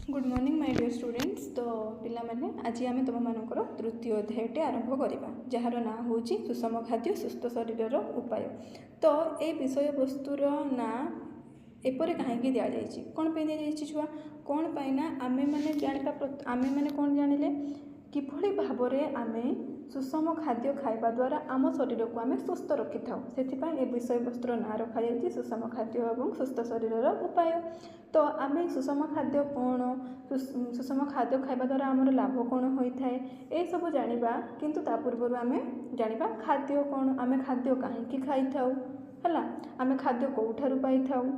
Good morning my dear students. तो पिला माने आज आम तुम मानकर तृतीय अध्यायटे आरंभ करवा जार ना हूँ सुषम खाद्य सुस्थ शरीर उपाय। तो ये विषय वस्तुर ना एपरे कहीं दि जाए कौन पे दि जाए छुआ कौन पाइना आमे माने जानिबा आमे माने कौन जानिले किभली भाव में आमे सुषम खाद्य खाइबा द्वारा आम शरीर को आमे सुस्थ रखि था से ए विषय वस्तुर ना रखा जाए सुषम खाद्य और सुस्थ शरीर उपाय। तो आमे सुषम खाद्य कौन सुषम खाद्य खाइबा द्वारा आमर लाभ कौन होता है ये सब जानिबा किंतु ता पूर्व आमे जानिबा खाद्य कौन आमे खाद्य कहीं खाई थाउ है आमे खाद्य कौठारु पाई थाउ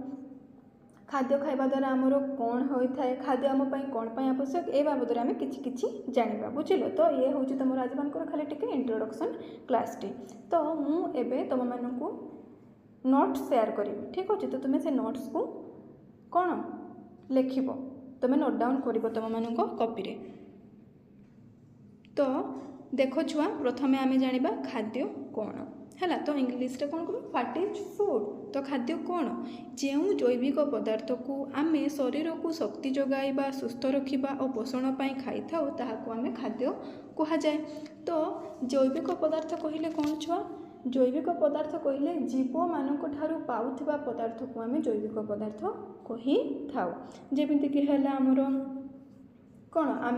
खाद्य खाइबा द्वारा आमर कौन होता है खाद्य आम कौन आवश्यक ए बाबद आम कि जाना बुझल। तो ये हूँ तुम आज मान खाली टिके इंट्रोडक्शन क्लास टी। तो मुझे तुम मानू नोट्स शेयर करी ठीक अच्छे। तो तुम्हें से नोट्स को कौन लिख तुम नोट डाउन कर तुम मान कॉपी रे। तो देख छुआ प्रथमे आम जाना खाद्य कौन है तो इंग्लीश रे कौन कह व्हाट इज फूड। तो खाद्य कौन जो जैविक पदार्थ को आम शरीर को शक्ति जगाइबा सुस्थ रखा और पोषण पाई खाई था ताकू आम खाद्य कह जाए। तो जैविक पदार्थ कहले कौन छुआ जैविक पदार्थ कहले जीव मानक ठारू पाउथिबा पदार्थ को आम जैविक पदार्थ कही थाउ। जेमिति कि है आमर कौन आम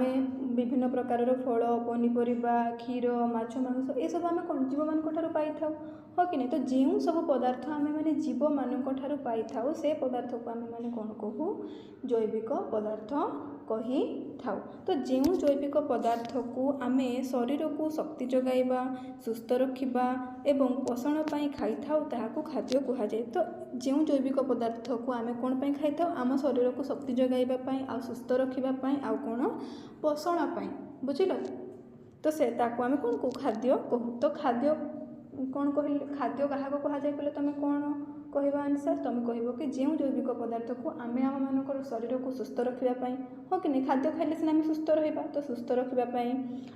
विभिन्न प्रकार फल पनीपरिया क्षीर माछ मांस ये सब आम कौन जीव मान पाई था हाँ कि नहीं। तो जो सब पदार्थ आम मैंने जीव मान पाई था से पदार्थ को आम मैंने कौन कहू जैविक पदार्थ कही थाउ। तो जो जैविक पदार्थ को आम शरीर को शक्ति जगाइबा सुस्थ रखा एवं पोषण पाई खाई थाउ ताहाकू खाद्य कह जाए। तो जो जैविक पदार्थ को आम कौन पाई खाई थाउ आम शरीर को शक्ति जगाइबा पाई आ सुस्थ रखा पाई आ कौन पोषण पाई बुझिल। तो से ताकू आम कौन को खाद्य कहू। तो खाद्य कौन कहले खाद्य क्या कह जाए कहले तुम कौन कह आंसर तुम कह कि जो जैविक पदार्थ को आम आम मान शरीर को सुस्थ रखापी हाँ कि नहीं खाद्य खाइले सीना आम सुस्थ रहा। तो सुस्थ रखापी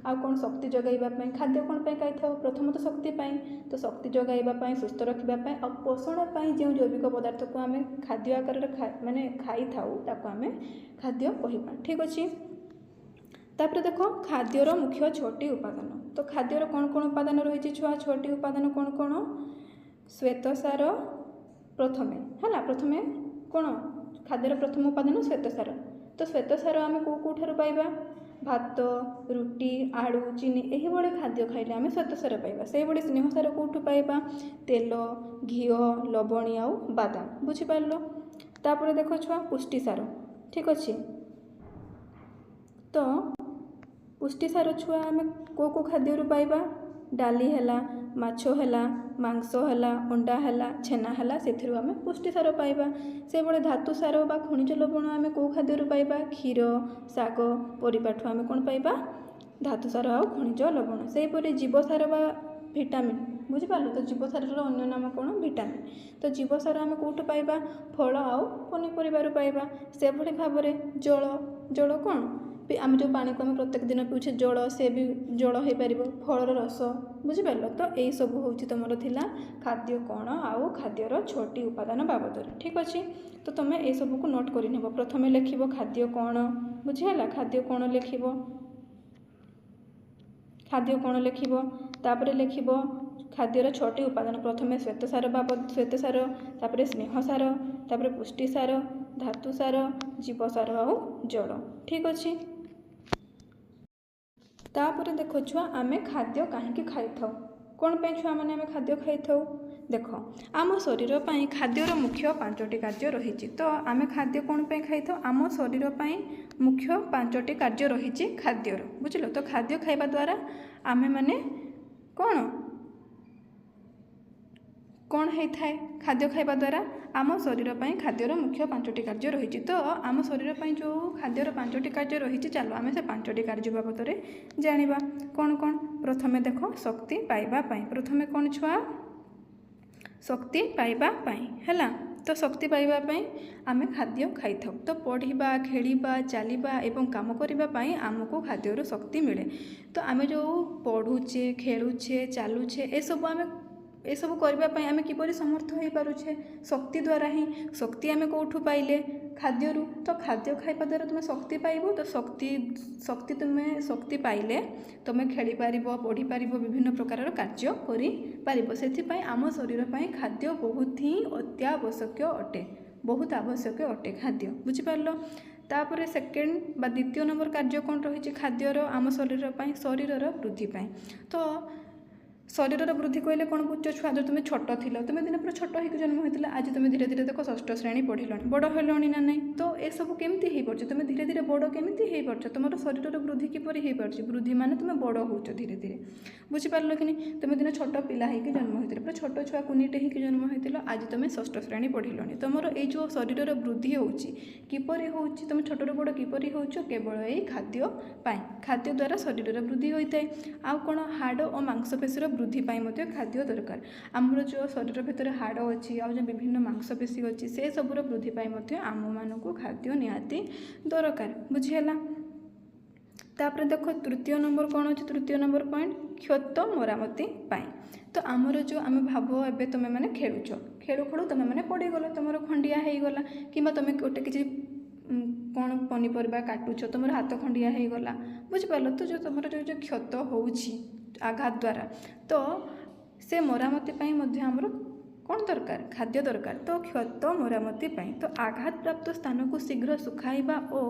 आ कौन शक्ति जगाइबापी खाद्य कौन पाई खाई था प्रथम तो शक्ति पाई तो शक्ति जगाइबापी सुस्थ रखापी आ पोषण पाई जो जैविक पदार्थ को आम खाद्य आकार माने खाई थाउ ताको आम खाद्य कहबा ठीक अच्छे। तापर देख खाद्यर मुख्य 6टी उपादान। तो खाद्यर कौन कौन उपादान रही छुआ 6टी उपादान कौन कौन श्वेतसार प्रथमे है प्रथमे कौन खाद्यर प्रथम उपादान श्वेतसार। तो श्वेतसार आम कौठार पाइबा भात रुटी आलू चीनी यही खाद्य खाइले आम श्वेतसार पाइबा। से भाई स्नेहसार कौटू पाइबा तेल घी लवणी आउ बादाम बुझिपार। तापर देख छुआ पुष्टिसार ठीक अच्छे। तो पुष्टिसार छुआ आम को खाद्य पाइबा डाली है माछ है मांस है अंडा है छेना है से आम पुष्टिसार पाइबा। से भाई धातु सार बा खनिज लवण आम कौ खाद्य पाइबा क्षीर शाग परिबाठू आम कौन पाइबा धातु सार आ खनिज लवण। से जीवसार बा भिटामिन बुझिपार। तो जीवसार अन्य नाम कौन भिटामिन। तो जीवसार आम कौटू पाइबा फल आउ पनीपरिबार पाइबा। से भाई भाव में जल जल कौन आम जो पानी को आम प्रत्येक दिन पीछे जल से भी जल हो पार फलर रस बुझिपार। तो यही सब हूँ तुमर थिला खाद्य कौन आउ खाद्यर 6टी उपादान बाबद ठीक अच्छे। तो तुम्हें ये सब को नोट कर प्रथमे लिख खाद्य कौन बुझीगला खाद्य कौन लिख खाद्य कौन लिख तापर लिख खाद्यर 6टी उपादान प्रथमे श्वेतसार बाबद श्वेतसार तापर स्नेहसार तापर पुष्टिसार धातुसार जीवसार आउ जल ठीक अच्छे। तापर देख छुआ आम खाद्य कहीं खाई था कौन पे छुआ मैंने आम खाद्य खाई था देख आम शरीर पर खाद्यर मुख्य 5टी कार्य रही। तो आम खाद्य कौन पे खाई था आम शरीर पर मुख्य 5टी कार्य रही खाद्यर बुझल। तो खाद्य खाइबा द्वारा आम मैंने कौन कौन होता है खाद्य खाइबा द्वारा आम शरीर पर खाद्यर मुख्य 5टी कार्य रही। तो आम शरीर पर जो खाद्यर 5टी कार्य रही चलो आम से 5टी कार्य बाबद जानिबा कौन कौन। प्रथमे देख शक्ति पाइबा प्रथमे कौन छुआ शक्ति पाइबा है। तो शक्ति पाइबा आम खाद्य खाई था। तो पढ़ा खेलिबा चलवा एवं काम करने आमको खाद्यर शक्ति मिले। तो आम जो पढ़ुचे खेलुचे चलुचे ये सब आम एसबू करने आम किपर समर्थ हो पारे शक्ति द्वारा ही शक्ति आम कौठू पाइले ଖାଦ୍ୟରୁ। ତ ଖାଦ୍ୟ ଖାଇବା ଦ୍ୱାରା ତୁମେ ଶକ୍ତି ପାଇବ। ତ ଶକ୍ତି ପାଇଲେ ତୁମେ ଖେଳିପାରିବ, ପଢ଼ିପାରିବ, ବିଭିନ୍ନ ପ୍ରକାରର କାର୍ଯ୍ୟ କରିପାରିବ। ସେଥିପାଇଁ ଆମ ଶରୀର ପାଇଁ ଖାଦ୍ୟ ବହୁତ ହିଁ ଅତ୍ୟାବଶ୍ୟକ ଅଟେ, ବହୁତ ଆବଶ୍ୟକ ଅଟେ ଖାଦ୍ୟ। ବୁଝିପାରିଲ? ତାପରେ ସେକେଣ୍ଡ ବା ଦ୍ୱିତୀୟ ନମ୍ବର କାର୍ଯ୍ୟ କ'ଣ ରହିଛି ଖାଦ୍ୟର ଆମ ଶରୀର ପାଇଁ? ଶରୀରର ବୃଦ୍ଧି ପାଇଁ। ତ ଶରୀରର ବୃଦ୍ଧି କହିଲେ କ'ଣ ବୁଝୁଛ ଛୁଆ? ଯଦି ତୁମେ ଛୋଟ ଥିଲ, ତୁମେ ଦିନେ ପୁରା ଛୋଟ ହେଇକି ଜନ୍ମ ହୋଇଥିଲା, ଆଜି ତୁମେ ଧୀରେ ଧୀରେ ଦେଖ ଷଷ୍ଠ ଶ୍ରେଣୀ ପଢ଼ିଲଣି, ବଡ଼ ହେଲଣି ନା ନାହିଁ? ତ ଏସବୁ କେମିତି ହେଇପାରୁଛି? ତୁମେ ଧୀରେ ଧୀରେ ବଡ଼ କେମିତି ହେଇପାରୁଛ? ତୁମର ଶରୀରର ବୃଦ୍ଧି କିପରି ହେଇପାରୁଛି? ବୃଦ୍ଧି ମାନେ ତୁମେ ବଡ଼ ହେଉଛ ଧୀରେ ଧୀରେ। ବୁଝିପାରିଲ କି ନାହିଁ? ତୁମେ ଦିନେ ଛୋଟ ପିଲା ହେଇକି ଜନ୍ମ ହୋଇଥିଲ, ପୁରା ଛୋଟ ଛୁଆ କୁନିଟେ ହେଇକି ଜନ୍ମ ହୋଇଥିଲ, ଆଜି ତୁମେ ଷଷ୍ଠ ଶ୍ରେଣୀ ପଢ଼ିଲଣି। ତୁମର ଏଇ ଯେଉଁ ଶରୀରର ବୃଦ୍ଧି ହେଉଛି କିପରି ହେଉଛି? ତୁମେ ଛୋଟରୁ ବଡ଼ କିପରି ହେଉଛ? କେବଳ ଏଇ ଖାଦ୍ୟ ପାଇଁ। ଖାଦ୍ୟ ଦ୍ୱାରା ଶରୀରର ବୃଦ୍ଧି ହୋଇଥାଏ। ଆଉ କ'ଣ? ହାଡ଼ ଓ ମାଂସପେଶୀର ବୃଦ୍ଧି ପାଇଁ ମଧ୍ୟ ଖାଦ୍ୟ ଦରକାର। ଆମର ଯେଉଁ ଶରୀର ଭିତରେ ହାଡ଼ ଅଛି, ଆଉ ଯେଉଁ ବିଭିନ୍ନ ମାଂସପେଶୀ ଅଛି, ସେସବୁର ବୃଦ୍ଧି ପାଇଁ ମଧ୍ୟ ଆମମାନଙ୍କୁ ଖାଦ୍ୟ ନିହାତି ଦରକାର। ବୁଝିହେଲା? ତାପରେ ଦେଖ ତୃତୀୟ ନମ୍ବର କ'ଣ ଅଛି? ତୃତୀୟ ନମ୍ବର ପଏଣ୍ଟ କ୍ଷତ ମରାମତି ପାଇଁ। ତ ଆମର ଯେଉଁ ଆମେ ଭାବ ଏବେ ତୁମେମାନେ ଖେଳୁଛ, ଖେଳୁ ଖେଳୁ ତୁମେମାନେ ପଡ଼ିଗଲ, ତୁମର ଖଣ୍ଡିଆ ହେଇଗଲା, କିମ୍ବା ତୁମେ ଗୋଟେ କିଛି କ'ଣ ପନିପରିବା କାଟୁଛ, ତୁମର ହାତ ଖଣ୍ଡିଆ ହେଇଗଲା। ବୁଝିପାରିଲ? ତ ଯେଉଁ ତୁମର ଯେଉଁ କ୍ଷତ ହେଉଛି ଆଘାତ ଦ୍ୱାରା, ତ ସେ ମରାମତି ପାଇଁ ମଧ୍ୟ ଆମର କ'ଣ ଦରକାର? ଖାଦ୍ୟ ଦରକାର। ତ କ୍ଷତ ମରାମତି ପାଇଁ ତ ଆଘାତପ୍ରାପ୍ତ ସ୍ଥାନକୁ ଶୀଘ୍ର ଶୁଖାଇବା ଓ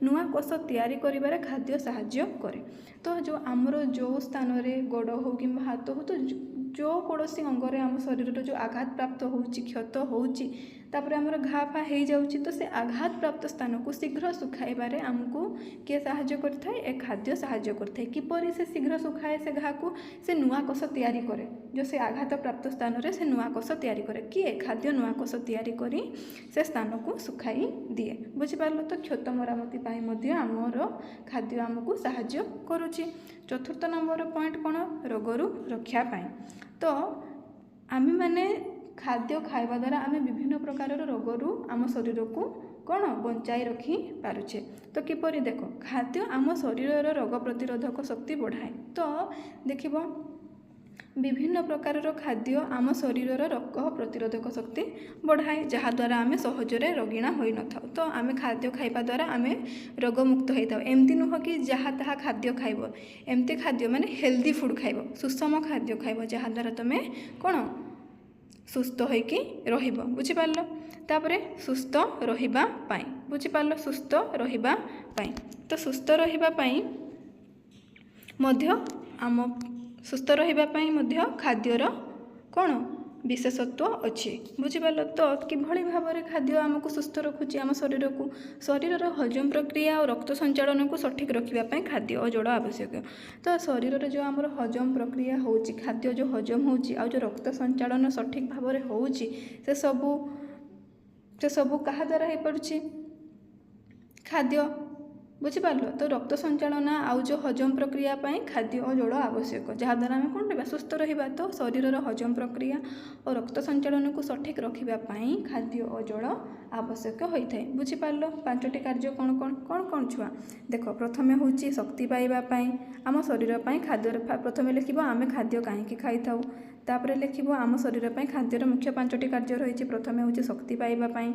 ନୂଆ କୋଷ ତିଆରି କରିବାରେ ଖାଦ୍ୟ ସାହାଯ୍ୟ କରେ। ତ ଆମର ଯେଉଁ ସ୍ଥାନରେ ଗୋଡ଼ ହେଉ କିମ୍ବା ହାତ ହେଉ, ତ ଯେଉଁ କୌଣସି ଅଙ୍ଗରେ ଆମ ଶରୀରର ଯେଉଁ ଆଘାତପ୍ରାପ୍ତ ହେଉଛି, କ୍ଷତ ହେଉଛି, ତାପରେ ଆମର ଘା ଫା ହେଇଯାଉଛି, ତ ସେ ଆଘାତପ୍ରାପ୍ତ ସ୍ଥାନକୁ ଶୀଘ୍ର ଶୁଖାଇବାରେ ଆମକୁ କିଏ ସାହାଯ୍ୟ କରିଥାଏ? ଏ ଖାଦ୍ୟ ସାହାଯ୍ୟ କରିଥାଏ। କିପରି ସେ ଶୀଘ୍ର ଶୁଖାଏ ସେ ଘାକୁ? ସେ ନୂଆ କୋଷ ତିଆରି କରେ। ଯେଉଁ ସେ ଆଘାତପ୍ରାପ୍ତ ସ୍ଥାନରେ ସେ ନୂଆ କୋଷ ତିଆରି କରେ। କିଏ? ଖାଦ୍ୟ ନୂଆ କୋଷ ତିଆରି କରି ସେ ସ୍ଥାନକୁ ଶୁଖାଇ ଦିଏ। ବୁଝିପାରିଲ? ତ କ୍ଷତ ମରାମତି ପାଇଁ ମଧ୍ୟ ଆମର ଖାଦ୍ୟ ଆମକୁ ସାହାଯ୍ୟ କରୁଛି। ଚତୁର୍ଥ ନମ୍ବର ପଏଣ୍ଟ କ'ଣ? ରୋଗରୁ ରକ୍ଷା ପାଇଁ। ତ ଆମେମାନେ ଖାଦ୍ୟ ଖାଇବା ଦ୍ୱାରା ଆମେ ବିଭିନ୍ନ ପ୍ରକାରର ରୋଗରୁ ଆମ ଶରୀରକୁ କ'ଣ ବଞ୍ଚାଇ ରଖିପାରୁଛେ। ତ କିପରି? ଦେଖ, ଖାଦ୍ୟ ଆମ ଶରୀରର ରୋଗ ପ୍ରତିରୋଧକ ଶକ୍ତି ବଢ଼ାଏ। ତ ଦେଖିବ ବିଭିନ୍ନ ପ୍ରକାରର ଖାଦ୍ୟ ଆମ ଶରୀରର ରୋଗ ପ୍ରତିରୋଧକ ଶକ୍ତି ବଢ଼ାଏ, ଯାହାଦ୍ୱାରା ଆମେ ସହଜରେ ରୋଗୀଣା ହୋଇନଥାଉ। ତ ଆମେ ଖାଦ୍ୟ ଖାଇବା ଦ୍ୱାରା ଆମେ ରୋଗମୁକ୍ତ ହୋଇଥାଉ। ଏମିତି ନୁହଁ କି ଯାହା ତାହା ଖାଦ୍ୟ ଖାଇବ, ଏମିତି ଖାଦ୍ୟ ମାନେ ହେଲ୍ଦି ଫୁଡ଼୍ ଖାଇବ, ସୁଷମ ଖାଦ୍ୟ ଖାଇବ, ଯାହାଦ୍ୱାରା ତୁମେ କ'ଣ ସୁସ୍ଥ ହୋଇକି ରହିବ। ବୁଝିପାରିଲ? ତାପରେ ସୁସ୍ଥ ରହିବା ପାଇଁ। ବୁଝିପାରିଲ? ସୁସ୍ଥ ରହିବା ପାଇଁ। ତ ସୁସ୍ଥ ରହିବା ପାଇଁ ମଧ୍ୟ ଖାଦ୍ୟର କ'ଣ ବିଶେଷତ୍ୱ ଅଛି। ବୁଝିପାରିଲ? ତ କିଭଳି ଭାବରେ ଖାଦ୍ୟ ଆମକୁ ସୁସ୍ଥ ରଖୁଛି? ଆମ ଶରୀରର ହଜମ ପ୍ରକ୍ରିୟା ଓ ରକ୍ତ ସଞ୍ଚାଳନକୁ ସଠିକ୍ ରଖିବା ପାଇଁ ଖାଦ୍ୟ ଓ ଜଳ ଆବଶ୍ୟକ। ତ ଶରୀରରେ ଯେଉଁ ଆମର ହଜମ ପ୍ରକ୍ରିୟା ହେଉଛି, ଖାଦ୍ୟ ଯେଉଁ ହଜମ ହେଉଛି, ଆଉ ଯେଉଁ ରକ୍ତ ସଞ୍ଚାଳନ ସଠିକ୍ ଭାବରେ ହେଉଛି, ସେସବୁ କାହା ଦ୍ୱାରା ହେଇପାରୁଛି? ଖାଦ୍ୟ। ବୁଝିପାରିଲ? ତ ରକ୍ତ ସଞ୍ଚାଳନ ଆଉ ଯେଉଁ ହଜମ ପ୍ରକ୍ରିୟା ପାଇଁ ଖାଦ୍ୟ ଓ ଜଳ ଆବଶ୍ୟକ, ଯାହାଦ୍ୱାରା ଆମେ କ'ଣ ରହିବା? ସୁସ୍ଥ ରହିବା। ତ ଶରୀରର ହଜମ ପ୍ରକ୍ରିୟା ଓ ରକ୍ତ ସଞ୍ଚାଳନକୁ ସଠିକ୍ ରଖିବା ପାଇଁ ଖାଦ୍ୟ ଓ ଜଳ ଆବଶ୍ୟକ ହୋଇଥାଏ। ବୁଝିପାରିଲ? 5ଟି କାର୍ଯ୍ୟ କ'ଣ ଛୁଆ? ଦେଖ, ପ୍ରଥମେ ହେଉଛି ଶକ୍ତି ପାଇବା ପାଇଁ। ଆମ ଶରୀର ପାଇଁ ଖାଦ୍ୟର ପ୍ରଥମେ ଲେଖିବ ଆମେ ଖାଦ୍ୟ କାହିଁକି ଖାଇଥାଉ। ତାପରେ ଲେଖିବ ଆମ ଶରୀର ପାଇଁ ଖାଦ୍ୟର ମୁଖ୍ୟ 5ଟି କାର୍ଯ୍ୟ ରହିଛି। ପ୍ରଥମେ ହେଉଛି ଶକ୍ତି ପାଇବା ପାଇଁ,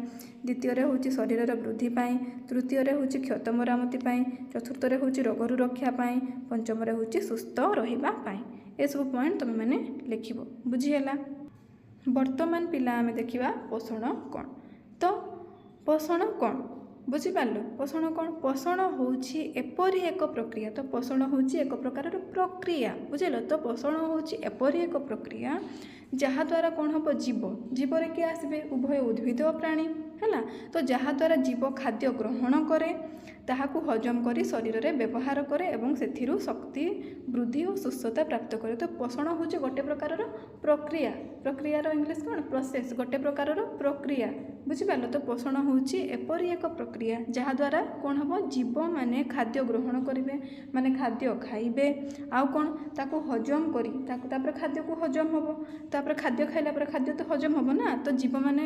ଦ୍ୱିତୀୟରେ ହେଉଛି ଶରୀରର ବୃଦ୍ଧି ପାଇଁ, ତୃତୀୟରେ ହେଉଛି କ୍ଷତ ମରାମତି ପାଇଁ, ଚତୁର୍ଥରେ ହେଉଛି ରୋଗରୁ ରକ୍ଷା ପାଇଁ, ପଞ୍ଚମରେ ହେଉଛି ସୁସ୍ଥ ରହିବା ପାଇଁ। ଏସବୁ ପଏଣ୍ଟ ତୁମେମାନେ ଲେଖିବ। ବୁଝିହେଲା? ବର୍ତ୍ତମାନ ପିଲା ଆମେ ଦେଖିବା ପୋଷଣ କ'ଣ। ତ ପୋଷଣ କ'ଣ? ବୁଝିପାରିଲ? ପୋଷଣ କ'ଣ? ପୋଷଣ ହେଉଛି ଏପରି ଏକ ପ୍ରକ୍ରିୟା। ତ ପୋଷଣ ହେଉଛି ଏକ ପ୍ରକାରର ପ୍ରକ୍ରିୟା। ବୁଝିଲ? ତ ପୋଷଣ ହେଉଛି ଏପରି ଏକ ପ୍ରକ୍ରିୟା ଯାହାଦ୍ୱାରା କ'ଣ ହେବ? ଜୀବରେ କିଏ ଆସିବେ? ଉଭୟ ଉଦ୍ଭିଦ ଓ ପ୍ରାଣୀ। ହେଲା? ତ ଯାହାଦ୍ୱାରା ଜୀବ ଖାଦ୍ୟ ଗ୍ରହଣ କରେ, ତାହାକୁ ହଜମ କରି ଶରୀରରେ ବ୍ୟବହାର କରେ ଏବଂ ସେଥିରୁ ଶକ୍ତି ବୃଦ୍ଧି ଓ ସୁସ୍ଥତା ପ୍ରାପ୍ତ କରେ। ତ ପୋଷଣ ହେଉଛି ଗୋଟେ ପ୍ରକାରର ପ୍ରକ୍ରିୟା। ପ୍ରକ୍ରିୟାର ଇଂଲିଶ କ'ଣ? ପ୍ରୋସେସ୍। ଗୋଟେ ପ୍ରକାରର ପ୍ରକ୍ରିୟା। ବୁଝିପାରିଲ? ତ ପୋଷଣ ହେଉଛି ଏପରି ଏକ ପ୍ରକ୍ରିୟା ଯାହାଦ୍ୱାରା କ'ଣ ହେବ? ଜୀବମାନେ ଖାଦ୍ୟ ଗ୍ରହଣ କରିବେ, ମାନେ ଖାଦ୍ୟ ଖାଇବେ, ଆଉ କ'ଣ ତାକୁ ହଜମ କରି ତାପରେ ଖାଦ୍ୟକୁ ହଜମ ହେବ। ତାପରେ ଖାଦ୍ୟ ଖାଇଲା ପରେ ଖାଦ୍ୟ ତ ହଜମ ହେବ ନା। ତ ଜୀବମାନେ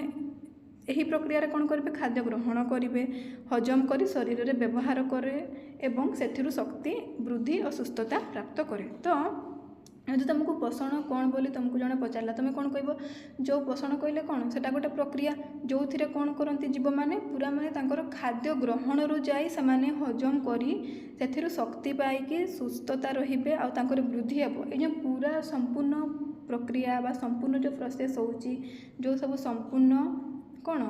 ଏହି ପ୍ରକ୍ରିୟାରେ କ'ଣ କରିବେ? ଖାଦ୍ୟ ଗ୍ରହଣ କରିବେ, ହଜମ କରି ଶରୀରରେ ବ୍ୟବହାର କରେ ଏବଂ ସେଥିରୁ ଶକ୍ତି ବୃଦ୍ଧି ଓ ସୁସ୍ଥତା ପ୍ରାପ୍ତ କରେ। ତ ଯଦି ତୁମକୁ ପୋଷଣ କ'ଣ ବୋଲି ତୁମକୁ ଜଣେ ପଚାରିଲା ତୁମେ କ'ଣ କହିବ? ଯେଉଁ ପୋଷଣ କହିଲେ କ'ଣ ସେଟା ଗୋଟେ ପ୍ରକ୍ରିୟା ଯେଉଁଥିରେ କ'ଣ କରନ୍ତି ଜୀବମାନେ ପୁରା ମାନେ ତାଙ୍କର ଖାଦ୍ୟ ଗ୍ରହଣରୁ ଯାଇ ସେମାନେ ହଜମ କରି ସେଥିରୁ ଶକ୍ତି ପାଇକି ସୁସ୍ଥତା ରହିବେ ଆଉ ତାଙ୍କର ବୃଦ୍ଧି ହେବ। ଏଇ ଯେଉଁ ପୁରା ସମ୍ପୂର୍ଣ୍ଣ ପ୍ରକ୍ରିୟା ବା ସମ୍ପୂର୍ଣ୍ଣ ଯେଉଁ ପ୍ରୋସେସ୍ ହେଉଛି ଯେଉଁ ସବୁ ସମ୍ପୂର୍ଣ୍ଣ କ'ଣ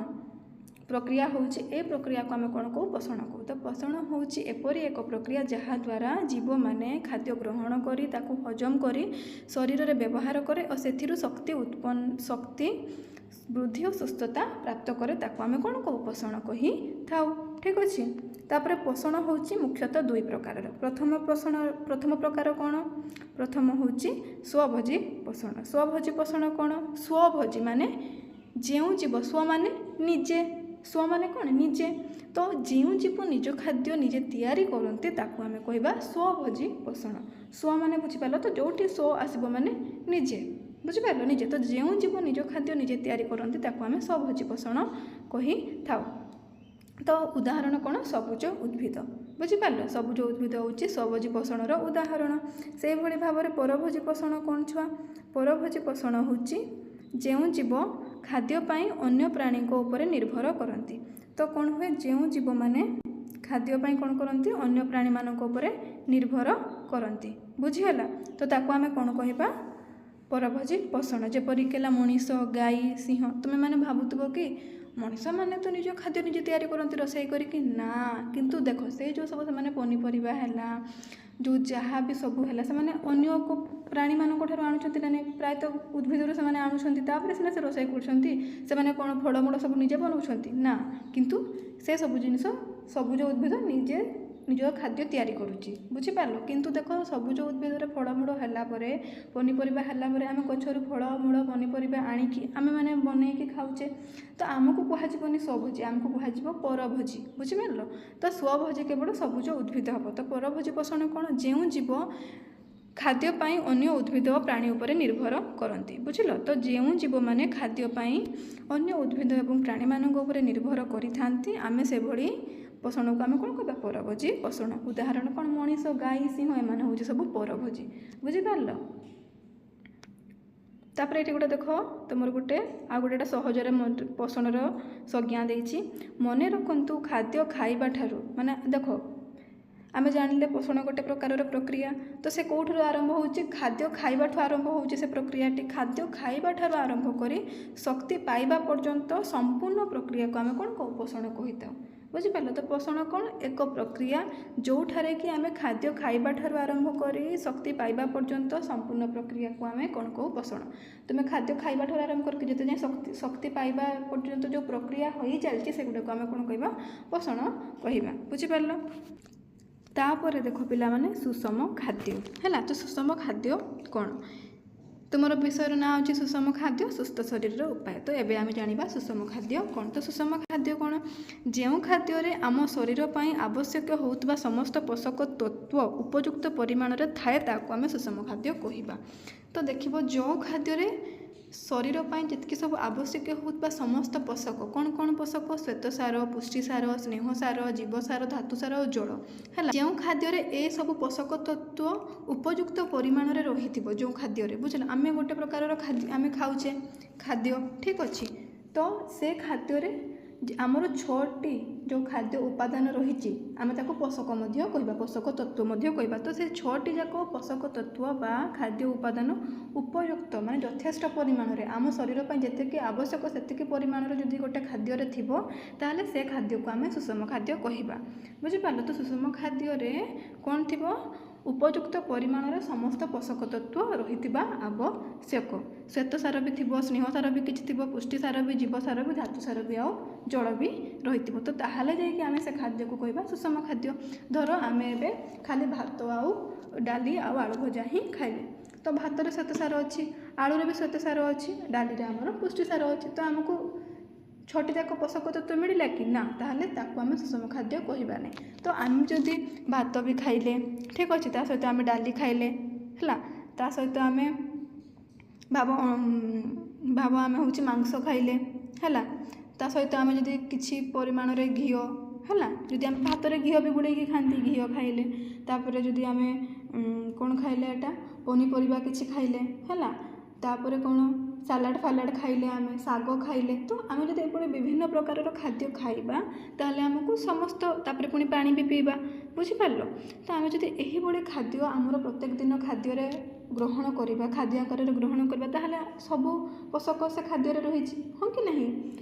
ପ୍ରକ୍ରିୟା ହେଉଛି ଏ ପ୍ରକ୍ରିୟାକୁ ଆମେ କ'ଣ କହୁ? ପୋଷଣ କହୁ। ତ ପୋଷଣ ହେଉଛି ଏପରି ଏକ ପ୍ରକ୍ରିୟା ଯାହାଦ୍ୱାରା ଜୀବମାନେ ଖାଦ୍ୟ ଗ୍ରହଣ କରି ତାକୁ ହଜମ କରି ଶରୀରରେ ବ୍ୟବହାର କରେ ଓ ସେଥିରୁ ଶକ୍ତି ବୃଦ୍ଧି ଓ ସୁସ୍ଥତା ପ୍ରାପ୍ତ କରେ ତାକୁ ଆମେ କ'ଣ କହୁ? ପୋଷଣ କହିଥାଉ। ଠିକ୍ ଅଛି। ତାପରେ ପୋଷଣ ହେଉଛି ମୁଖ୍ୟତଃ ଦୁଇ ପ୍ରକାରର। ପ୍ରଥମ ପ୍ରକାର କ'ଣ? ପ୍ରଥମ ହେଉଛି ସ୍ୱଭୋଜୀ ପୋଷଣ। ସ୍ୱଭୋଜୀ ପୋଷଣ କ'ଣ? ସ୍ୱଭୋଜୀ ମାନେ ଯେଉଁ ଜୀବ ସ୍ୱ ମାନେ ନିଜେ ସ୍ୱ ମାନେ କ'ଣ? ନିଜେ। ତ ଯେଉଁ ଜୀବ ନିଜ ଖାଦ୍ୟ ନିଜେ ତିଆରି କରନ୍ତି ତାକୁ ଆମେ କହିବା ସ୍ୱଭୋଜୀ ପୋଷଣ। ସ୍ୱ ମାନେ ବୁଝିପାରିଲ ତ? ଯେଉଁଠି ସ୍ୱ ଆସିବ ମାନେ ନିଜେ, ବୁଝିପାରିଲ? ନିଜେ। ତ ଯେଉଁ ଜୀବ ନିଜ ଖାଦ୍ୟ ନିଜେ ତିଆରି କରନ୍ତି ତାକୁ ଆମେ ସ୍ୱଭୋଜୀ ପୋଷଣ କହିଥାଉ। ତ ଉଦାହରଣ କ'ଣ? ସବୁଜ ଉଦ୍ଭିଦ, ବୁଝିପାରିଲ? ସବୁଜ ଉଦ୍ଭିଦ ହେଉଛି ସ୍ୱଭୋଜୀ ପୋଷଣର ଉଦାହରଣ। ସେହିଭଳି ଭାବରେ ପରଭୋଜୀ ପୋଷଣ କ'ଣ ଛୁଆ? ପରଭୋଜୀ ପୋଷଣ ହେଉଛି ଯେଉଁ ଜୀବ ଖାଦ୍ୟ ପାଇଁ ଅନ୍ୟ ପ୍ରାଣୀଙ୍କ ଉପରେ ନିର୍ଭର କରନ୍ତି। ତ କ'ଣ ହୁଏ? ଯେଉଁ ଜୀବମାନେ ଖାଦ୍ୟ ପାଇଁ କ'ଣ କରନ୍ତି? ଅନ୍ୟ ପ୍ରାଣୀମାନଙ୍କ ଉପରେ ନିର୍ଭର କରନ୍ତି, ବୁଝିଗଲା? ତ ତାକୁ ଆମେ କ'ଣ କହିବା? ପରଭୋଜୀ ପୋଷଣ। ଯେପରିକି ହେଲା ମଣିଷ, ଗାଈ, ସିଂହ। ତୁମେମାନେ ଭାବୁଥିବ କି ମଣିଷମାନେ ତ ନିଜ ଖାଦ୍ୟ ନିଜେ ତିଆରି କରନ୍ତି ରୋଷେଇ କରିକି? ନା, କିନ୍ତୁ ଦେଖ ସେଇ ଯେଉଁ ସବୁ ସେମାନେ ପନିପରିବା ହେଲା ଯେଉଁ ଯାହା ବି ସବୁ ହେଲା ସେମାନେ ଅନ୍ୟ ପ୍ରାଣୀମାନଙ୍କ ଠାରୁ ଆଣୁଛନ୍ତି ନା ନାହିଁ? ପ୍ରାୟତଃ ଉଦ୍ଭିଦରୁ ସେମାନେ ଆଣୁଛନ୍ତି, ତାପରେ ସିନା ସେ ରୋଷେଇ କରୁଛନ୍ତି। ସେମାନେ କ'ଣ ଫଳମୂଳ ସବୁ ନିଜେ ବନାଉଛନ୍ତି? ନା, କିନ୍ତୁ ସେ ସବୁ ଜିନିଷ ସବୁଜ ଉଦ୍ଭିଦ ନିଜେ ନିଜ ଖାଦ୍ୟ ତିଆରି କରୁଛି, ବୁଝିପାରିଲ? କିନ୍ତୁ ଦେଖ ସବୁଜ ଉଦ୍ଭିଦରେ ଫଳମୂଳ ହେଲା ପରେ ପନିପରିବା ହେଲା ପରେ ଆମେ ଗଛରୁ ଫଳମୂଳ ପନିପରିବା ଆଣିକି ଆମେମାନେ ବନେଇକି ଖାଉଛେ। ତ ଆମକୁ କୁହାଯିବନି ସ୍ୱଭୋଜୀ, ଆମକୁ କୁହାଯିବ ପରଭୋଜୀ, ବୁଝିପାରିଲ? ତ ସ୍ୱଭୋଜୀ କେବଳ ସବୁଜ ଉଦ୍ଭିଦ ହେବ। ତ ପରଭୋଜୀ ପୋଷଣ କ'ଣ? ଯେଉଁ ଜୀବ ଖାଦ୍ୟ ପାଇଁ ଅନ୍ୟ ଉଦ୍ଭିଦ ଓ ପ୍ରାଣୀ ଉପରେ ନିର୍ଭର କରନ୍ତି, ବୁଝିଲ? ତ ଯେଉଁ ଜୀବମାନେ ଖାଦ୍ୟ ପାଇଁ ଅନ୍ୟ ଉଦ୍ଭିଦ ଏବଂ ପ୍ରାଣୀମାନଙ୍କ ଉପରେ ନିର୍ଭର କରିଥାନ୍ତି ଆମେ ସେଭଳି ପୋଷଣକୁ ଆମେ କ'ଣ କହିବା? ପରଭୋଜୀ ପୋଷଣ। ଉଦାହରଣ କ'ଣ? ମଣିଷ, ଗାଈ, ସିଂହ ଏମାନେ ହେଉଛି ସବୁ ପରଭୋଜୀ, ବୁଝିପାରିଲ? ତାପରେ ଏଠି ଗୋଟେ ଦେଖ ତୁମର ଆଉ ଗୋଟେ ସହଜରେ ପୋଷଣର ସଂଜ୍ଞା ଦେଇଛି। ମନେ ରଖନ୍ତୁ ଖାଦ୍ୟ ଖାଇବା ଠାରୁ ମାନେ ଦେଖ ଆମେ ଜାଣିଲେ ପୋଷଣ ଗୋଟେ ପ୍ରକାରର ପ୍ରକ୍ରିୟା। ତ ସେ କେଉଁଠାରୁ ଆରମ୍ଭ ହେଉଛି? ଖାଦ୍ୟ ଖାଇବାଠୁ ଆରମ୍ଭ ହେଉଛି ସେ ପ୍ରକ୍ରିୟାଟି। ଖାଦ୍ୟ ଖାଇବା ଠାରୁ ଆରମ୍ଭ କରି ଶକ୍ତି ପାଇବା ପର୍ଯ୍ୟନ୍ତ ସମ୍ପୂର୍ଣ୍ଣ ପ୍ରକ୍ରିୟାକୁ ଆମେ କ'ଣ କହୁ? ପୋଷଣ କହିଥାଉ, ବୁଝିପାରିଲ? ତ ପୋଷଣ କ'ଣ? ଏକ ପ୍ରକ୍ରିୟା ଯେଉଁଠାରେ କି ଆମେ ଖାଦ୍ୟ ଖାଇବା ଠାରୁ ଆରମ୍ଭ କରି ଶକ୍ତି ପାଇବା ପର୍ଯ୍ୟନ୍ତ ସମ୍ପୂର୍ଣ୍ଣ ପ୍ରକ୍ରିୟାକୁ ଆମେ କ'ଣ କହୁ? ପୋଷଣ। ତୁମେ ଖାଦ୍ୟ ଖାଇବା ଠାରୁ ଆରମ୍ଭ କରିକି ଯେତେ ଯାଏଁ ଶକ୍ତି ପାଇବା ପର୍ଯ୍ୟନ୍ତ ଯେଉଁ ପ୍ରକ୍ରିୟା ହୋଇ ଚାଲିଛି ସେଗୁଡ଼ାକୁ ଆମେ କ'ଣ କହିବା? ପୋଷଣ କହିବା, ବୁଝିପାରିଲ? ତାପରେ ଦେଖ ପିଲାମାନେ ସୁଷମ ଖାଦ୍ୟ ହେଲା। ତ ସୁଷମ ଖାଦ୍ୟ କ'ଣ? ତୁମର ବିଷୟର ନାଁ ହେଉଛି ସୁଷମ ଖାଦ୍ୟ ସୁସ୍ଥ ଶରୀରର ଉପାୟ। ତ ଏବେ ଆମେ ଜାଣିବା ସୁଷମ ଖାଦ୍ୟ କ'ଣ। ତ ସୁଷମ ଖାଦ୍ୟ କ'ଣ? ଯେଉଁ ଖାଦ୍ୟରେ ଆମ ଶରୀର ପାଇଁ ଆବଶ୍ୟକ ହେଉଥିବା ସମସ୍ତ ପୋଷକ ତତ୍ତ୍ୱ ଉପଯୁକ୍ତ ପରିମାଣରେ ଥାଏ ତାକୁ ଆମେ ସୁଷମ ଖାଦ୍ୟ କହିବା। ତ ଦେଖିବ ଯେଉଁ ଖାଦ୍ୟରେ ଶରୀର ପାଇଁ ଯେତିକି ସବୁ ଆବଶ୍ୟକ ହେଉଥିବା ସମସ୍ତ ପୋଷକ କ'ଣ କ'ଣ ପୋଷକ? ଶ୍ୱେତସାର, ପୁଷ୍ଟିସାର, ସ୍ନେହସାର, ଜୀବସାର, ଧାତୁସାର ଓ ଜଳ ହେଲା। ଯେଉଁ ଖାଦ୍ୟରେ ଏସବୁ ପୋଷକ ତତ୍ତ୍ୱ ଉପଯୁକ୍ତ ପରିମାଣରେ ରହିଥିବ ଯେଉଁ ଖାଦ୍ୟରେ, ବୁଝିଲ? ଆମେ ଗୋଟେ ପ୍ରକାରର ଆମେ ଖାଉଛେ ଖାଦ୍ୟ, ଠିକ୍ ଅଛି? ତ ସେ ଖାଦ୍ୟରେ ଆମର 6ଟି ଯେଉଁ ଖାଦ୍ୟ ଉପାଦାନ ରହିଛି ଆମେ ତାକୁ ପୋଷକ ମଧ୍ୟ କହିବା, ପୋଷକ ତତ୍ତ୍ୱ ମଧ୍ୟ କହିବା। ତ ସେ 6ଟି ଯାକ ପୋଷକ ତତ୍ତ୍ୱ ବା ଖାଦ୍ୟ ଉପାଦାନ ଉପଯୁକ୍ତ ମାନେ ଯଥେଷ୍ଟ ପରିମାଣରେ ଆମ ଶରୀର ପାଇଁ ଯେତିକି ଆବଶ୍ୟକ ସେତିକି ପରିମାଣର ଯଦି ଗୋଟେ ଖାଦ୍ୟରେ ଥିବ ତାହେଲେ ସେ ଖାଦ୍ୟକୁ ଆମେ ସୁଷମ ଖାଦ୍ୟ କହିବା, ବୁଝିପାରିଲ? ତ ସୁଷମ ଖାଦ୍ୟରେ କ'ଣ ଥିବ? ଉପଯୁକ୍ତ ପରିମାଣରେ ସମସ୍ତ ପୋଷକ ତତ୍ତ୍ୱ ରହିଥିବା ଆବଶ୍ୟକ। ଶ୍ୱେତସାର ବି ଥିବ, ସ୍ନେହସାର ବି କିଛି ଥିବ, ପୁଷ୍ଟିସାର ବି, ଜୀବସାର ବି, ଧାତୁସାର ବି ଆଉ ଜଳ ବି ରହିଥିବ। ତ ତାହେଲେ ଯାଇକି ଆମେ ସେ ଖାଦ୍ୟକୁ କହିବା ସୁଷମ ଖାଦ୍ୟ। ଧର ଆମେ ଏବେ ଖାଲି ଭାତ ଆଉ ଡାଲି ଆଉ ଆଳୁ ଭଜା ହିଁ ଖାଇଲେ, ତ ଭାତରେ ଶ୍ୱେତସାର ଅଛି, ଆଳୁରେ ବି ଶ୍ୱେତସାର ଅଛି, ଡାଲିରେ ଆମର ପୁଷ୍ଟିସାର ଅଛି। ତ ଆମକୁ 6ଟି ଯାକ ପୋଷକ ତତ୍ତ୍ୱ ମିଳିଲା କି? ନା, ତାହେଲେ ତାକୁ ଆମେ ସୁଷମ ଖାଦ୍ୟ କହିବା ନାହିଁ। ତ ଆମେ ଯଦି ଭାତ ବି ଖାଇଲେ, ଠିକ୍ ଅଛି, ତା ସହିତ ଆମେ ଡାଲି ଖାଇଲେ ହେଲା, ତା ସହିତ ଆମେ ଭାବ ଆମେ ହେଉଛି ମାଂସ ଖାଇଲେ ହେଲା, ତା ସହିତ ଆମେ ଯଦି କିଛି ପରିମାଣରେ ଘିଅ ହେଲା। ଯଦି ଆମେ ଭାତରେ ଘିଅ ବି ବୁଡ଼େଇକି ଖାଆନ୍ତି, ଘିଅ ଖାଇଲେ, ତାପରେ ଯଦି ଆମେ କ'ଣ ଖାଇଲେ ଏଇଟା ପନିପରିବା କିଛି ଖାଇଲେ ହେଲା, ତାପରେ କ'ଣ ସାଲାଡ଼ ଫାଲାଡ଼ ଖାଇଲେ, ଆମେ ଶାଗ ଖାଇଲେ, ତ ଆମେ ଯଦି ଏପରି ବିଭିନ୍ନ ପ୍ରକାରର ଖାଦ୍ୟ ଖାଇବା ତାହେଲେ ଆମକୁ ସମସ୍ତ, ତାପରେ ପୁଣି ପାଣି ବି ପିଇବା, ବୁଝିପାରିଲ। ତ ଆମେ ଯଦି ଏହିଭଳି ଖାଦ୍ୟ ଆମର ପ୍ରତ୍ୟେକ ଦିନ ଖାଦ୍ୟରେ ଗ୍ରହଣ କରିବା, ଖାଦ୍ୟ ଆକାରରେ ଗ୍ରହଣ କରିବା, ତାହେଲେ ସବୁ ପୋଷକ ସେ ଖାଦ୍ୟରେ ରହିଛି, ହଁ କି ନାହିଁ,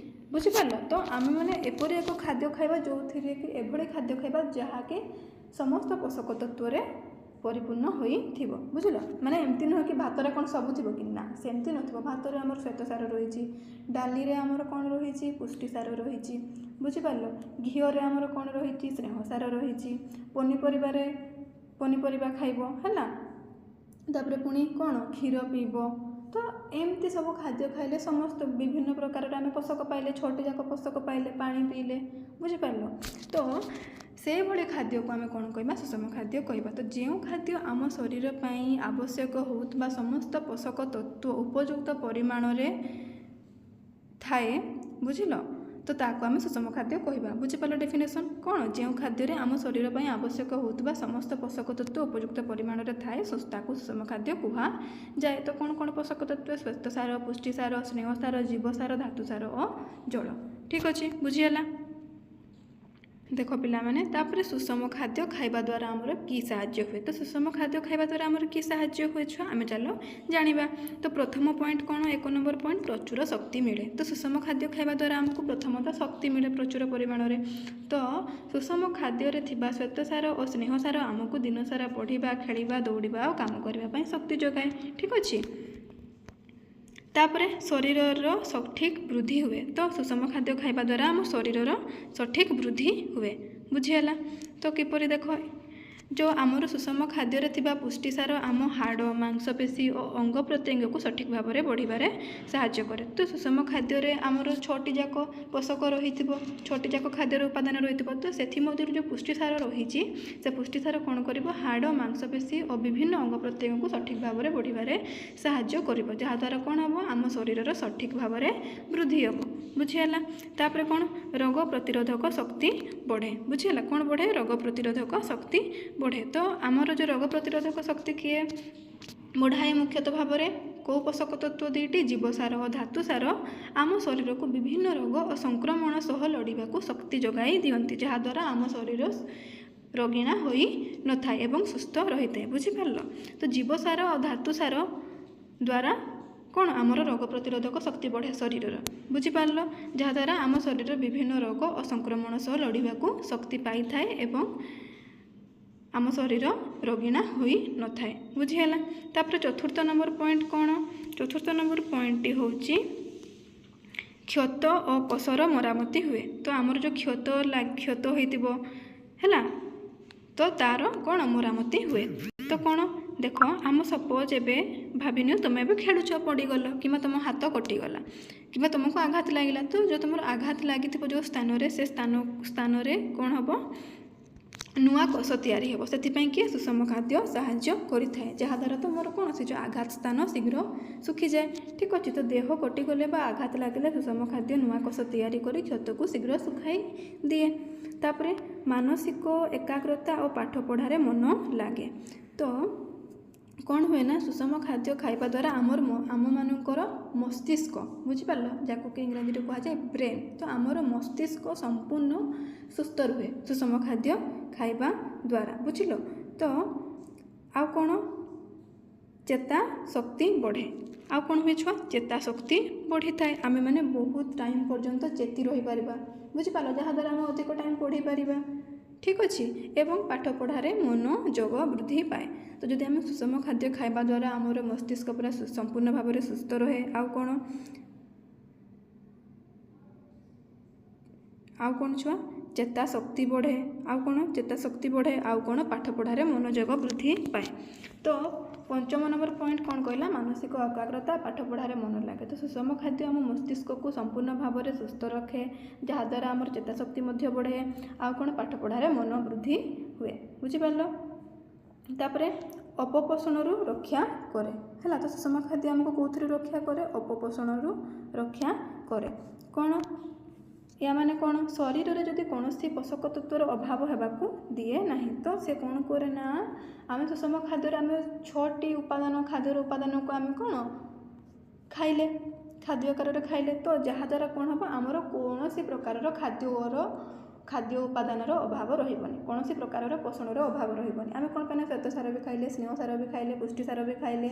ବୁଝିପାରିଲ। ତ ଆମେମାନେ ଏପରି ଏକ ଖାଦ୍ୟ ଖାଇବା ଯେଉଁଥିରେ କି ଏଭଳି ଖାଦ୍ୟ ଖାଇବା ଯାହାକି ସମସ୍ତ ପୋଷକ ତତ୍ତ୍ୱରେ ପରିପୂର୍ଣ୍ଣ ହୋଇଥିବ, ବୁଝିଲ। ମାନେ ଏମିତି ନୁହେଁ କି ଭାତରେ କ'ଣ ସବୁ ଥିବ କି, ନା ସେମିତି ନଥିବ। ଭାତରେ ଆମର ଶ୍ୱେତସାର ରହିଛି, ଡାଲିରେ ଆମର କ'ଣ ରହିଛି, ପୁଷ୍ଟିସାର ରହିଛି, ବୁଝିପାରିଲ। ଘିଅରେ ଆମର କ'ଣ ରହିଛି, ସ୍ନେହସାର ରହିଛି। ପନିପରିବା ଖାଇବ ହେଲା, ତାପରେ ପୁଣି କ'ଣ କ୍ଷୀର ପିଇବ। ତ ଏମିତି ସବୁ ଖାଦ୍ୟ ଖାଇଲେ ସମସ୍ତ ବିଭିନ୍ନ ପ୍ରକାରର ଆମେ ପୋଷକ ପାଇଲେ, ଛଅଟି ଯାକ ପୋଷକ ପାଇଲେ, ପାଣି ପିଇଲେ, ବୁଝିପାରିଲ। ତ ସେଇଭଳି ଖାଦ୍ୟକୁ ଆମେ କ'ଣ କହିବା, ସୁଷମ ଖାଦ୍ୟ କହିବା। ତ ଯେଉଁ ଖାଦ୍ୟ ଆମ ଶରୀର ପାଇଁ ଆବଶ୍ୟକ ହେଉଥିବା ସମସ୍ତ ପୋଷକ ତତ୍ତ୍ୱ ଉପଯୁକ୍ତ ପରିମାଣରେ ଥାଏ, ବୁଝିଲ, ତ ତାକୁ ଆମେ ସୁଷମ ଖାଦ୍ୟ କହିବା। ବୁଝିପାରିଲ ଡେଫିନେସନ୍ କ'ଣ, ଯେଉଁ ଖାଦ୍ୟରେ ଆମ ଶରୀର ପାଇଁ ଆବଶ୍ୟକ ହେଉଥିବା ସମସ୍ତ ପୋଷକ ତତ୍ତ୍ୱ ଉପଯୁକ୍ତ ପରିମାଣରେ ଥାଏ ତାକୁ ସୁଷମ ଖାଦ୍ୟ କୁହାଯାଏ। ତ କ'ଣ କ'ଣ ପୋଷକ ତତ୍ତ୍ୱ, ଶ୍ୱେତସାର, ପୁଷ୍ଟିସାର, ସ୍ନେହସାର, ଜୀବସାର, ଧାତୁସାର ଓ ଜଳ। ଠିକ୍ ଅଛି, ବୁଝିଗଲା। ଦେଖ ପିଲାମାନେ, ତାପରେ ସୁଷମ ଖାଦ୍ୟ ଖାଇବା ଦ୍ୱାରା ଆମର କି ସାହାଯ୍ୟ ହୁଏ। ତ ସୁଷମ ଖାଦ୍ୟ ଖାଇବା ଦ୍ୱାରା ଆମର କି ସାହାଯ୍ୟ ହୁଏ ଛୁଆ, ଆମେ ଚାଲ ଜାଣିବା। ତ ପ୍ରଥମ ପଏଣ୍ଟ କ'ଣ, 1 ନମ୍ବର ପଏଣ୍ଟ, ପ୍ରଚୁର ଶକ୍ତି ମିଳେ। ତ ସୁଷମ ଖାଦ୍ୟ ଖାଇବା ଦ୍ୱାରା ଆମକୁ ପ୍ରଥମତଃ ଶକ୍ତି ମିଳେ ପ୍ରଚୁର ପରିମାଣରେ। ତ ସୁଷମ ଖାଦ୍ୟରେ ଥିବା ଶ୍ୱେତସାର ଓ ସ୍ନେହସାର ଆମକୁ ଦିନସାରା ପଢ଼ିବା, ଖେଳିବା, ଦୌଡ଼ିବା ଆଉ କାମ କରିବା ପାଇଁ ଶକ୍ତି ଯୋଗାଏ। ଠିକ୍ ଅଛି। ତାପରେ ଶରୀରର ସଠିକ୍ ବୃଦ୍ଧି ହୁଏ। ତ ସୁଷମ ଖାଦ୍ୟ ଖାଇବା ଦ୍ୱାରା ଆମ ଶରୀରର ସଠିକ୍ ବୃଦ୍ଧି ହୁଏ, ବୁଝିହେଲା। ତ କିପରି ଦେଖ, ଯେଉଁ ଆମର ସୁଷମ ଖାଦ୍ୟରେ ଥିବା ପୁଷ୍ଟିସାର ଆମ ହାଡ଼, ମାଂସପେଶୀ ଓ ଅଙ୍ଗ ପ୍ରତ୍ୟଙ୍ଗକୁ ସଠିକ୍ ଭାବରେ ବଢ଼ିବାରେ ସାହାଯ୍ୟ କରେ। ତ ସୁଷମ ଖାଦ୍ୟରେ ଆମର 6ଟି ଯାକ ପୋଷକ ରହିଥିବ, 6ଟି ଯାକ ଖାଦ୍ୟର ଉପାଦାନ ରହିଥିବ। ତ ସେଥିମଧ୍ୟରୁ ଯେଉଁ ପୁଷ୍ଟିସାର ରହିଛି, ସେ ପୁଷ୍ଟିସାର କ'ଣ କରିବ, ହାଡ଼, ମାଂସପେଶୀ ଓ ବିଭିନ୍ନ ଅଙ୍ଗ ପ୍ରତ୍ୟଙ୍ଗକୁ ସଠିକ୍ ଭାବରେ ବଢ଼ିବାରେ ସାହାଯ୍ୟ କରିବ, ଯାହାଦ୍ୱାରା କ'ଣ ହେବ, ଆମ ଶରୀରର ସଠିକ୍ ଭାବରେ ବୃଦ୍ଧି ହେବ, ବୁଝିହେଲା। ତାପରେ କ'ଣ, ରୋଗ ପ୍ରତିରୋଧକ ଶକ୍ତି ବଢ଼େ, ବୁଝିହେଲା। କ'ଣ ବଢ଼େ, ରୋଗ ପ୍ରତିରୋଧକ ଶକ୍ତି ବଢ଼େ। ତ ଆମର ଯେଉଁ ରୋଗ ପ୍ରତିରୋଧକ ଶକ୍ତି କିଏ ବଢ଼ାଏ ମୁଖ୍ୟତଃ ଭାବରେ, କେଉଁ ପୋଷକ ତତ୍ତ୍ୱ 2ଟି, ଜୀବସାର ଓ ଧାତୁସାର ଆମ ଶରୀରକୁ ବିଭିନ୍ନ ରୋଗ ଓ ସଂକ୍ରମଣ ସହ ଲଢ଼ିବାକୁ ଶକ୍ତି ଯୋଗାଇ ଦିଅନ୍ତି, ଯାହାଦ୍ୱାରା ଆମ ଶରୀର ରୋଗୀଣା ହୋଇନଥାଏ ଏବଂ ସୁସ୍ଥ ରହିଥାଏ, ବୁଝିପାରିଲ। ତ ଜୀବସାର ଓ ଧାତୁସାର ଦ୍ୱାରା କ'ଣ, ଆମର ରୋଗ ପ୍ରତିରୋଧକ ଶକ୍ତି ବଢ଼େ ଶରୀରର, ବୁଝିପାରିଲ, ଯାହାଦ୍ୱାରା ଆମ ଶରୀର ବିଭିନ୍ନ ରୋଗ ଓ ସଂକ୍ରମଣ ସହ ଲଢ଼ିବାକୁ ଶକ୍ତି ପାଇଥାଏ ଏବଂ ଆମ ଶରୀର ରୋଗୀଣା ହୋଇନଥାଏ, ବୁଝିହେଲା। ତାପରେ 4ର୍ଥ ନମ୍ବର ପଏଣ୍ଟ କ'ଣ, 4ର୍ଥ ନମ୍ବର ପଏଣ୍ଟଟି ହେଉଛି କ୍ଷତ ଓ କୋଷର ମରାମତି ହୁଏ। ତ ଆମର ଯେଉଁ କ୍ଷତ ହୋଇଥିବ ହେଲା, ତ ତାର କ'ଣ ମରାମତି ହୁଏ। ତ କ'ଣ ଦେଖ, ଆମ ସପୋଜ ଏବେ ଭାବିନିଅ ତୁମେ ଏବେ ଖେଳୁଛ, ପଡ଼ିଗଲ, କିମ୍ବା ତୁମ ହାତ କଟିଗଲା, କିମ୍ବା ତୁମକୁ ଆଘାତ ଲାଗିଲା। ତ ଯେଉଁ ତୁମର ଆଘାତ ଲାଗିଥିବ ଯେଉଁ ସ୍ଥାନରେ, ସେ ସ୍ଥାନରେ କ'ଣ ହେବ, ନୂଆ କୋଷ ତିଆରି ହେବ। ସେଥିପାଇଁ କି ସୁଷମ ଖାଦ୍ୟ ସାହାଯ୍ୟ କରିଥାଏ, ଯାହାଦ୍ୱାରା ତୁମର କ'ଣ, ସେ ଯେଉଁ ଆଘାତ ସ୍ଥାନ ଶୀଘ୍ର ଶୁଖିଯାଏ। ଠିକ୍ ଅଛି। ତ ଦେହ କଟିଗଲେ ବା ଆଘାତ ଲାଗିଲେ ସୁଷମ ଖାଦ୍ୟ ନୂଆ କୋଷ ତିଆରି କରି କ୍ଷତକୁ ଶୀଘ୍ର ଶୁଖାଇ ଦିଏ। ତାପରେ ମାନସିକ ଏକାଗ୍ରତା ଓ ପାଠ ପଢ଼ାରେ ମନ ଲାଗେ। ତ କ'ଣ ହୁଏ ନା, ସୁଷମ ଖାଦ୍ୟ ଖାଇବା ଦ୍ୱାରା ଆମମାନଙ୍କର ମସ୍ତିଷ୍କ, ବୁଝିପାରିଲ, ଯାହାକୁ କି ଇଂରାଜୀରେ କୁହାଯାଏ ବ୍ରେନ୍, ତ ଆମର ମସ୍ତିଷ୍କ ସମ୍ପୂର୍ଣ୍ଣ ସୁସ୍ଥ ରୁହେ ସୁଷମ ଖାଦ୍ୟ ଖାଇବା ଦ୍ୱାରା, ବୁଝିଲ। ତ ଆଉ କ'ଣ, ଚେତା ଶକ୍ତି ବଢ଼େ। ଆଉ କ'ଣ ହୁଏ ଛୁଆ, ଚେତା ଶକ୍ତି ବଢ଼ିଥାଏ। ଆମେମାନେ ବହୁତ ଟାଇମ୍ ପର୍ଯ୍ୟନ୍ତ ଚେତି ରହିପାରିବା, ବୁଝିପାରିଲ, ଯାହାଦ୍ୱାରା ଆମେ ଅଧିକ ଟାଇମ୍ ପଢ଼ିପାରିବା। ଠିକ୍ ଅଛି। ଏବଂ ପାଠ ପଢ଼ାରେ ମନୋଯୋଗ ବୃଦ୍ଧି ପାଏ। ତ ଯଦି ଆମେ ସୁଷମ ଖାଦ୍ୟ ଖାଇବା ଦ୍ୱାରା ଆମର ମସ୍ତିଷ୍କ ପୁରା ସମ୍ପୂର୍ଣ୍ଣ ଭାବରେ ସୁସ୍ଥ ରହେ। ଆଉ କ'ଣ ଛୁଆ, ଚେତା ଶକ୍ତି ବଢ଼େ। ଆଉ କ'ଣ, ଚେତା ଶକ୍ତି ବଢ଼େ। ଆଉ କ'ଣ, ପାଠ ପଢ଼ାରେ ମନୋଯୋଗ ବୃଦ୍ଧି ପାଏ। ତ 5ମ ନମ୍ବର ପଏଣ୍ଟ କ'ଣ କହିଲା, ମାନସିକ ଏକାଗ୍ରତା, ପାଠ ପଢ଼ାରେ ମନ ଲାଗେ। ତ ସୁଷମ ଖାଦ୍ୟ ଆମ ମସ୍ତିଷ୍କକୁ ସମ୍ପୂର୍ଣ୍ଣ ଭାବରେ ସୁସ୍ଥ ରଖେ, ଯାହାଦ୍ୱାରା ଆମର ଚେତା ଶକ୍ତି ମଧ୍ୟ ବଢ଼େ। ଆଉ କ'ଣ, ପାଠ ପଢ଼ାରେ ମନ ବୃଦ୍ଧି ହୁଏ, ବୁଝିପାରିଲ। ତାପରେ ଅପପୋଷଣରୁ ରକ୍ଷା କରେ ହେଲା। ତ ସୁଷମ ଖାଦ୍ୟ ଆମକୁ କେଉଁଥିରୁ ରକ୍ଷା କରେ, ଅପପୋଷଣରୁ ରକ୍ଷା କରେ। କ'ଣ, या माने कौन शरीर में जदि कौन पोषक तत्वर अभाव होगाकू दिए ना तो से कौन करे ना आम सुषम खाद्य आम 6टी उपादान खाद्यर उपादान को आम कौन खाइले खाद्य आकार खाइले तो जहाद्वारा कौन हम आमर कौन प्रकार खाद्य उपादान अभाव रही कौन प्रकार पोषण अभाव रही आम कौन पाना श्वेतसार भी खाइले स्नेह सार भी खाइले पुष्टिसार भी खाइले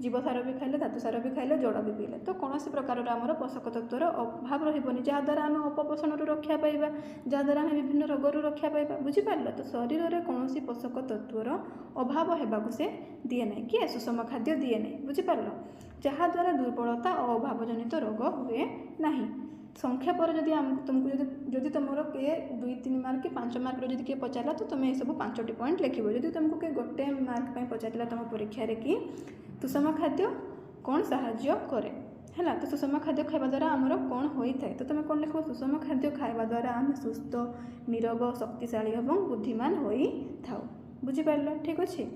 जीवसार भी खाइले धातुसार भी खाइले जड़ भी पीले तो कौन प्रकार आमर पोषक तत्वर अभाव रही जहाद्वारा आम अपपोषण रक्षा पाइबा जहाद्वारा आम विभिन्न रोगर रक्षा पाइबा बुझीपार तो शरीर में कौन पोषक तत्वर अभाव होगाकू से दिए ना किए सुषम खाद्य दिए ना बुझीपार जहाद्वारा दुर्बलता और अभावजनित रोग हुए ना संख्या पर जदि तुमको जदि तुम किए 2-3 मार्क कि 5 मार्क जब किए पचारा तो तुम्हें सब 5टी पॉइंट लिख जदि तुमको किए गोटे मार्क पचारा तुम परीक्षा कि सुषम खाद्य कौन साहाय्य करे है तो सुषम खाद्य खावा द्वारा आमर कौन होता है तो तुम कौन लिख सुषम खाद्य खावा द्वारा आम सुस्थ निरोग शक्तिशाली और बुद्धिमान हो था बुझीपार ठीक अच्छे।